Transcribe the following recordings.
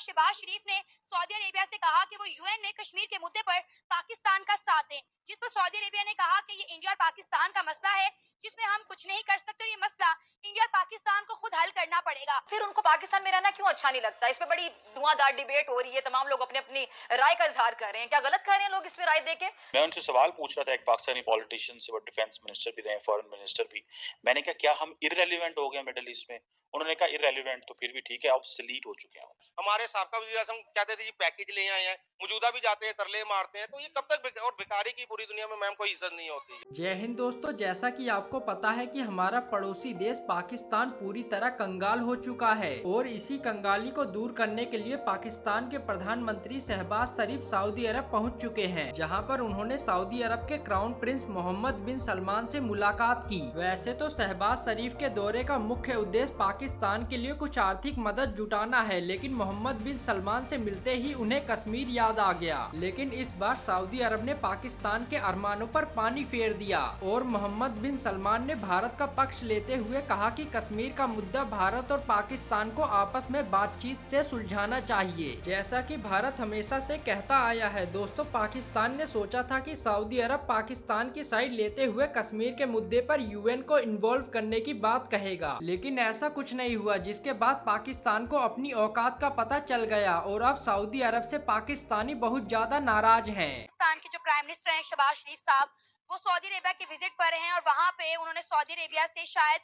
शहबाज शरीफ ने Saudi Arabia से कहा कि वो यूएन में कश्मीर के मुद्दे पर पाकिस्तान का साथ दें, जिस पर सऊदी अरेबिया ने कहा कि ये इंडिया और पाकिस्तान का मसला है, जिसमें हम कुछ नहीं कर सकते और ये मसला इंडिया और पाकिस्तान को खुद हल करना पड़ेगा। फिर उनको पाकिस्तान में रहना क्यों अच्छा नहीं लगता? इस पे बड़ी धुआंधार डिबेट हो रही है, तमाम लोग अपनी-अपनी राय का इज़हार कर रहे हैं। क्या गलत कर रहे हैं लोग इस पे राय देके? मैं उनसे सवाल पूछ रहा था, एक पाकिस्तानी पॉलिटिशियन से, वो डिफेंस मिनिस्टर भी रहे, फॉरेन मिनिस्टर भी। मैंने कहा क्या हम इररेलेवेंट हो गए मिडल ईस्ट में? उन्होंने कहा इररेलेवेंट तो फिर भी ठीक है, ऑब्सोलीट हो चुके हैं। हमारे साबका वज़ीर-ए-आज़म कहते थे जी पैकेज ले आए हैं, मौजूदा भी जाते हैं, तरले मारते हैं, तो ये कब तक और भिखारी की पूरी दुनिया में मैम कोई इज़्ज़त नहीं होती। जय हिंद दोस्तों, जैसा कि आपको पता है कि हमारा पड़ोसी देश पाकिस्तान पूरी तरह कंगाल हो चुका है और इसी कंगाली को दूर करने के लिए पाकिस्तान के प्रधानमंत्री शहबाज शरीफ सऊदी अरब पहुंच चुके हैं, जहां पर उन्होंने सऊदी अरब के क्राउन प्रिंस मोहम्मद बिन सलमान से मुलाकात की। वैसे तो शहबाज शरीफ के दौरे का मुख्य उद्देश्य पाकिस्तान के लिए कुछ आर्थिक मदद जुटाना है, लेकिन मोहम्मद बिन सलमान से मिलते ही उन्हें कश्मीर याद आ गया। लेकिन इस बार सऊदी अरब ने पाकिस्तान के अरमानों पर पानी फेर दिया और मोहम्मद बिन सलमान ने भारत का पक्ष लेते हुए कहा कि कश्मीर का मुद्दा भारत और पाकिस्तान को आपस में बातचीत से सुलझाना चाहिए। जैसा कि भारत हमेशा से कहता आया है दोस्तों, पाकिस्तान ने सोचा था कि सऊदी अरब पाकिस्तान की साइड लेते हुए कश्मीर के मुद्दे पर यूएन को इन्वॉल्व करने की बात कहेगा, लेकिन ऐसा कुछ नहीं हुआ, जिसके बाद पाकिस्तान को अपनी औकात का पता चल गया और अब सऊदी अरब से पाकिस्तानी बहुत ज्यादा नाराज हैं। पाकिस्तान के जो प्राइम मिनिस्टर हैं शहबाज शरीफ साहब, वो सऊदी अरेबिया के विजिट पर हैं और वहां पे उन्होंने सऊदी अरेबिया से शायद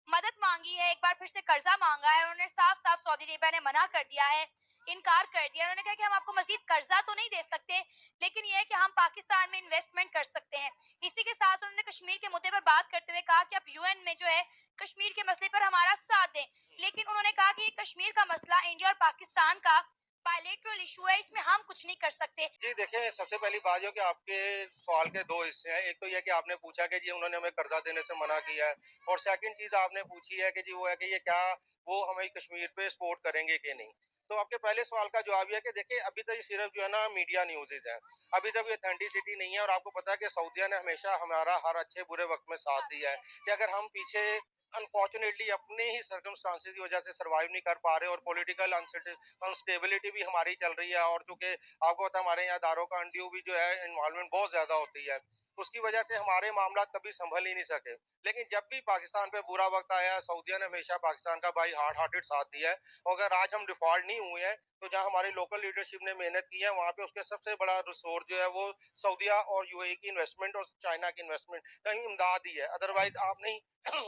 मदद मांगी है, एक बार फिर से कर्जा मांगा है। उन्होंने साफ साफ सऊदी अरेबिया ने मना कर दिया है, इनकार कर दिया। उन्होंने कहा कि हम आपको मजीद कर्जा तो नहीं दे सकते, लेकिन यह है कि हम पाकिस्तान में इन्वेस्टमेंट कर सकते हैं। इसी के साथ उन्होंने कश्मीर के मुद्दे पर बात करते हुए कहा कि आप यूएन में जो है कश्मीर के मसले पर हमारा साथ दें, लेकिन उन्होंने कहा कि कश्मीर का मसला इंडिया और पाकिस्तान का बायलैटरल इशू है, इसमें हम कुछ नहीं कर सकते। जी देखिए, सबसे पहली बात जो कि आपके सवाल के 2 हिस्से हैं। एक तो ये कि आपने पूछा कि जी उन्होंने हमें कर्जा देने से मना किया है, और सेकंड चीज़ आपने पूछी है कि जी वो है कि ये क्या वो हमें कश्मीर पे सपोर्ट करेंगे कि नहीं? तो आपके पहले सवाल का जवाब ये है कि देखिए अभी तक ये सिर्फ जो है ना मीडिया न्यूज़ है। अभी तक ये ऑथेंटिसिटी नहीं है, और आपको पता है कि सऊदीया ने हमेशा हमारा हर अच्छे बुरे वक़्त में साथ दिया है, कि अगर हम पीछे अनफॉर्चुनेटली अपने ही सर्कमस्टांसेस की वजह से सर्वाइव नहीं कर पा रहे, और पॉलिटिकल अनस्टेबिलिटी भी हमारी चल रही है, और चूंकि आपको पता है हमारे यहाँ दारों का अनड्यू भी जो है इन्वॉल्वमेंट बहुत ज्यादा होती है, उसकी वजह से हमारे मामला कभी संभल ही नहीं सके। लेकिन जब भी पाकिस्तान पे बुरा वक्त आया है, सऊदीया ने हमेशा पाकिस्तान का बाई हार्ट हार्टेड साथ दिया है। और अगर आज हम डिफॉल्ट नहीं हुए हैं, तो जहाँ हमारी लोकल लीडरशिप ने मेहनत की है, वहाँ पे उसके सबसे बड़ा रिसोर्स जो है वो सऊदीया और यूएई की इन्वेस्टमेंट और चाइना की इन्वेस्टमेंट कहीं इमदाद ही है, अदरवाइज आप नहीं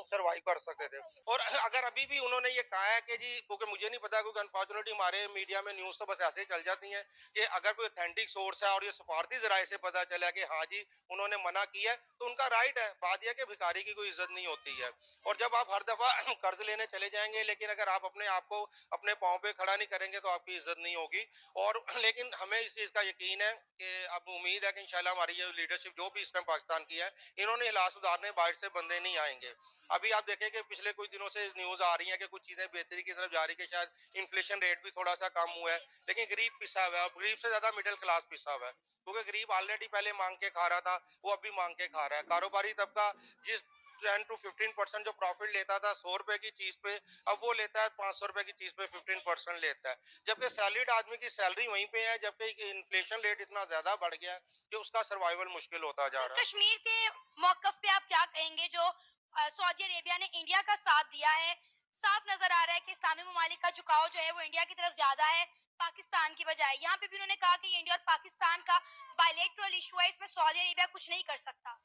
सरवाइव कर सकते थे। और अगर अभी भी उन्होंने ये कहा है कि जी, क्योंकि मुझे नहीं पता, क्योंकि अनफॉर्चुनेटली हमारे मीडिया में न्यूज़ तो बस ऐसे ही चल जाती हैं कि अगर कोई ऑथेंटिक सोर्स है और ये सफारती जराये से पता चला कि हाँ जी उन्होंने मना किया है, तो उनका राइट है। बात यह कि भिखारी की कोई इज्जत नहीं होती है। और जब आप हर दफा कर्ज लेने चले जाएंगे, लेकिन अगर आप अपने आप को अपने पाँव पे खड़ा नहीं करेंगे, तो आपकी इज्जत नहीं होगी। और लेकिन हमें इस चीज़ का यकीन है कि अब उम्मीद है कि इंशाल्लाह हमारी ये लीडरशिप जो भी इस टाइम पाकिस्तान की है, इन्होंने हालात सुधारने, बाहर से बंदे नहीं आएंगे। अभी आप देखें कि पिछले कुछ दिनों से न्यूज़ आ रही है कि कुछ चीज़ें बेहतरी की तरफ जा रही है, कि शायद इन्फ्लेशन रेट भी थोड़ा सा कम हुआ है, लेकिन गरीब पिसा हुआ है, और गरीब से ज़्यादा मिडिल क्लास पिसा हुआ है, क्योंकि गरीब ऑलरेडी पहले मांग के खा रहा था, वो अभी मांग के खा रहा है। कारोबारी तबका जिस 10 to 15% जो प्रॉफिट लेता था 100 रुपए की चीज पे, अब वो लेता है 500 रुपए की चीज पे 15% लेता है, जबकि सैलरीड आदमी की सैलरी वहीं पे है, जबकि इन्फ्लेशन रेट इतना ज्यादा बढ़ गया है कि उसका सर्वाइवल मुश्किल होता जा रहा है। कश्मीर के मौकफ पे आप क्या कहेंगे जो सऊदी अरेबिया ने इंडिया का साथ दिया है? साफ नजर आ रहा है कि इस्लामी ममालिक का झुकाव जो है वो इंडिया की तरफ ज्यादा है पाकिस्तान की बजाय। यहाँ पे भी उन्होंने कहा कि इंडिया और पाकिस्तान का बायलैटरल इशू है, इसमें सऊदी अरेबिया कुछ नहीं कर सकता।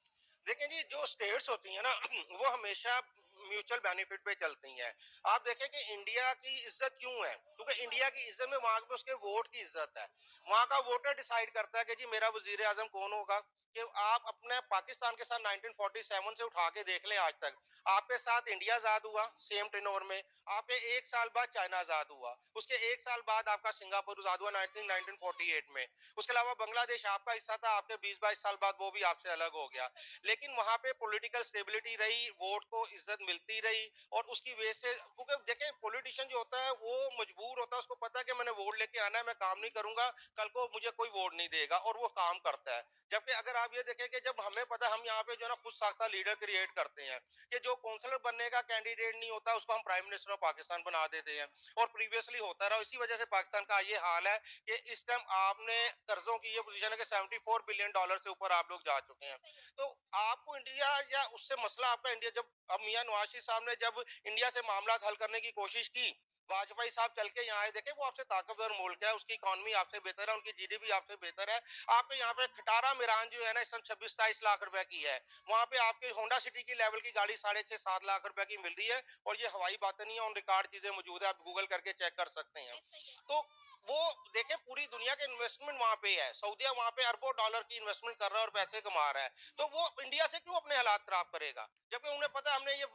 देखिए जी, जो स्टेट्स होती हैं ना वो हमेशा म्यूचुअल बेनिफिट पे चलती हैं। आप देखें कि इंडिया की इज्जत क्यों है, क्योंकि इंडिया की इज्जत में वहां पे उसके वोट की इज्जत है। वहां का वोटर डिसाइड करता है कि जी मेरा वजीर आजम कौन होगा। कि आप अपने पाकिस्तान के साथ 1947 से उठा के देख लें आज तक, आपके साथ इंडिया आजाद हुआ सेम टेनोर में, आपके एक साल बाद चाइना आजाद हुआ, उसके एक साल बाद आपका सिंगापुर आजाद हुआ 1948 में, उसके अलावा बांग्लादेश आपका हिस्सा था, आपके 20-22 साल बाद वो भी आपसे अलग हो गया। लेकिन वहां पे पॉलिटिकल स्टेबिलिटी रही, वोट को इज्जत मिलती रही, और उसकी वजह से, क्योंकि देखें पॉलिटिशियन जो होता है वो मजबूर होता है, उसको पता है कि मैंने वोट लेके आना है, मैं काम नहीं करूंगा कल को मुझे कोई वोट नहीं देगा, और वो काम करता है। जबकि अगर आप ये देखें कि जब हमें पता है हम यहाँ पे जो है ना खुद साख्ता लीडर क्रिएट करते हैं कि जो काउंसलर बनने का कैंडिडेट नहीं होता उसको हम प्राइम मिनिस्टर ऑफ पाकिस्तान बना देते हैं और प्रीवियसली होता रहा। इसी वजह से पाकिस्तान का ये हाल है कि इस टाइम आपने कर्जों की ये पोजीशन है कि $74 बिलियन से ऊपर आप लोग जा चुके हैं। तो आपको इंडिया या उससे मसला आपका इंडिया, जब अब मियां नवाज शरीफ साहब ने जब इंडिया से मामला हल करने की कोशिश की, वाजपेयी साहब चल के यहाँ आए, देखे वो आपसे ताकतवर मुल्क है, उसकी इकोनॉमी आपसे बेहतर है, उनकी जीडीपी आपसे बेहतर है। आपके यहाँ पे खटारा मिरान जो है ना इस समय 26-27 लाख रुपए की है, वहाँ पे आपके होंडा सिटी की लेवल की गाड़ी 6.5-7 लाख रुपए की मिल रही है। और ये हवाई बातें नहीं है, ऑन रिकॉर्ड चीजें मौजूद है, आप गूगल करके चेक कर सकते हैं। तो वो देखें पूरी दुनिया के इन्वेस्टमेंट वहां पे है, सऊदीया वहां पे अरबों डॉलर की इन्वेस्टमेंट कर रहा है और पैसे कमा रहा है। तो वो इंडिया से क्यों अपने हालात खराब करेगा, जबकि उन्हें पता है हमने ये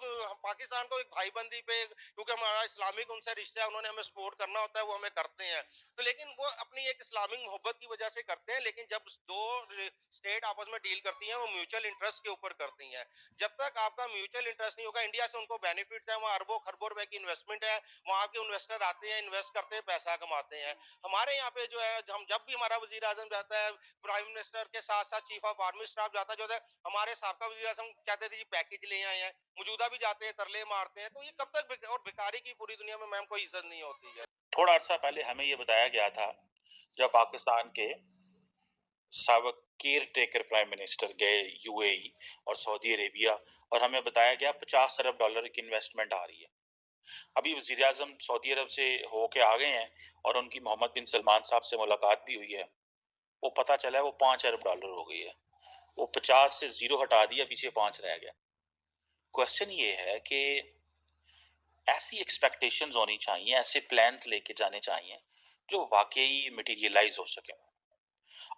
पाकिस्तान को एक भाईबंदी पे, क्योंकि हमारा इस्लामिक उनसे रिश्ता है, उन्होंने हमें सपोर्ट करना होता है, वो हमें करते हैं। तो लेकिन वो अपनी एक इस्लामिक मोहब्बत की वजह से करते हैं, लेकिन जब दो स्टेट आपस में डील करती हैं वो म्यूचुअल इंटरेस्ट के ऊपर करती हैं। जब तक आपका म्यूचुअल इंटरेस्ट नहीं होगा, इंडिया से उनको बेनिफिट है, वहाँ अरबों खरबों रुपए की इन्वेस्टमेंट है, वहाँ के इन्वेस्टर आते हैं, इन्वेस्ट करते हैं, पैसा कमाते हैं। हमारे यहाँ पे जो है, हम जब भी हमारा वजीर आजम जाता है, प्राइम मिनिस्टर के साथ साथ चीफ ऑफ आर्मी स्टाफ जाता है, जो है हमारे साहब का वजीर आजम कहते थे जी पैकेज ले आए हैं, मौजूदा भी जाते हैं, तरले मारते हैं। तो ये कब तक और भिखारी की पूरी दुनिया में मैम कोई इज्जत नहीं होती है। थोड़ा अर्सा पहले हमें ये बताया गया था जब पाकिस्तान के साबिक केयर टेकर प्राइम मिनिस्टर गए यूएई और सऊदी अरेबिया, और हमें बताया गया $50 अरब की इन्वेस्टमेंट आ रही है। अभी वजीर आजम सऊदी अरब से होके आ गए हैं और उनकी मोहम्मद बिन सलमान साहब से मुलाकात भी हुई है। वो पता चला है वो $5 अरब हो गई है। वो 50 से जीरो हटा दिया, पीछे 5 रह गया। क्वेश्चन ये है कि ऐसी एक्सपेक्टेशंस होनी चाहिए, ऐसे प्लान्स लेके जाने चाहिए जो वाकई मटेरियलाइज हो सके।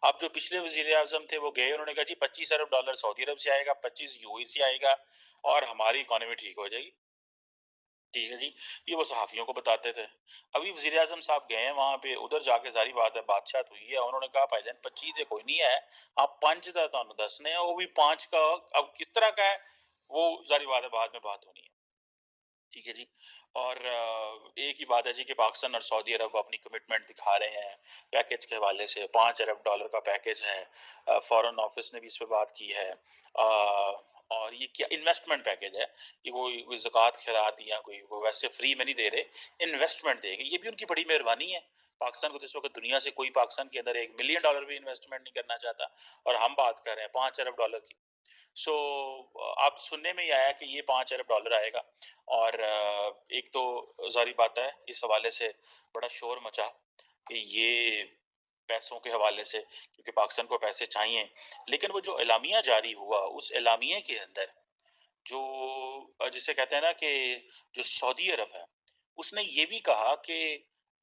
अब जो पिछले वजीर आजम थे वो गए, उन्होंने कहा जी $25 अरब सऊदी अरब से आएगा, 25 यूएई से आएगा और हमारी इकोनॉमी ठीक हो जाएगी। ठीक है जी, ये वो सहाफियों को बताते थे। अभी वजीर आजम साहब गए हैं वहां पे, उधर जाके सारी बात है बादशाह हुई है, उन्होंने कहा भाईजान 25 से कोई नहीं है, आप 5 का तो दसने है, वो भी 5 का अब किस तरह का है वो सारी बात है बाद में बात होनी है। ठीक है जी। और एक ही बात है जी कि पाकिस्तान और सऊदी अरब अपनी कमिटमेंट दिखा रहे हैं पैकेज के हवाले से। $5 अरब का पैकेज है, फॉरेन ऑफिस ने भी इस पर बात की है। और ये क्या इन्वेस्टमेंट पैकेज है, ये कोई ज़कात खैरात या कोई वो वैसे फ्री में नहीं दे रहे, इन्वेस्टमेंट देंगे। ये भी उनकी बड़ी मेहरबानी है। पाकिस्तान को तो इस वक्त दुनिया से कोई पाकिस्तान के अंदर $1 मिलियन भी इन्वेस्टमेंट नहीं करना चाहता, और हम बात कर रहे हैं $5 अरब की। सो अब सुनने में ही आया कि ये $5 अरब आएगा। और एक तो जारी बात है इस हवाले से बड़ा शोर मचा कि ये पैसों के हवाले से, क्योंकि पाकिस्तान को पैसे चाहिए। लेकिन वो जो एलामिया जारी हुआ, उस एलामिया के अंदर जो जिसे कहते हैं ना कि जो सऊदी अरब है, उसने ये भी कहा कि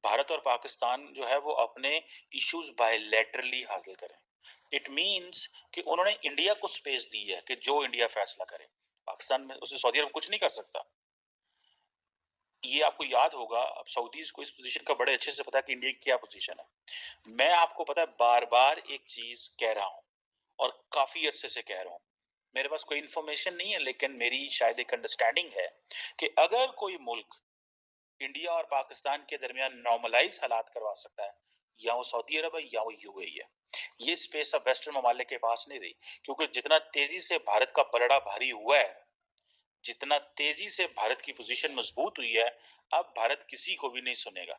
भारत और पाकिस्तान जो है वो अपने इश्यूज बायलैटरली हासिल करें। इट मींस कि उन्होंने इंडिया को स्पेस दी है कि जो इंडिया फैसला करे, पाकिस्तान में उसे सऊदी अरब कुछ नहीं कर सकता। ये आपको याद होगा, अब सऊदीज को इस पोजीशन का बड़े अच्छे से पता है कि इंडिया की क्या पोजीशन है। मैं आपको पता है बार बार एक चीज कह रहा हूँ और काफी अरसे से कह रहा हूँ, मेरे पास कोई इन्फॉर्मेशन नहीं है लेकिन मेरी शायद एक अंडरस्टैंडिंग है कि अगर कोई मुल्क इंडिया और पाकिस्तान के दरमियान नॉर्मलाइज हालात करवा सकता है, या वो सऊदी अरब है या वो यूएई है। ये स्पेस अब वेस्टर्न ममालिक के पास नहीं रही, क्योंकि जितना तेजी से भारत का पलड़ा भारी हुआ है, जितना तेजी से भारत की पोजीशन मजबूत हुई है, अब भारत किसी को भी नहीं सुनेगा।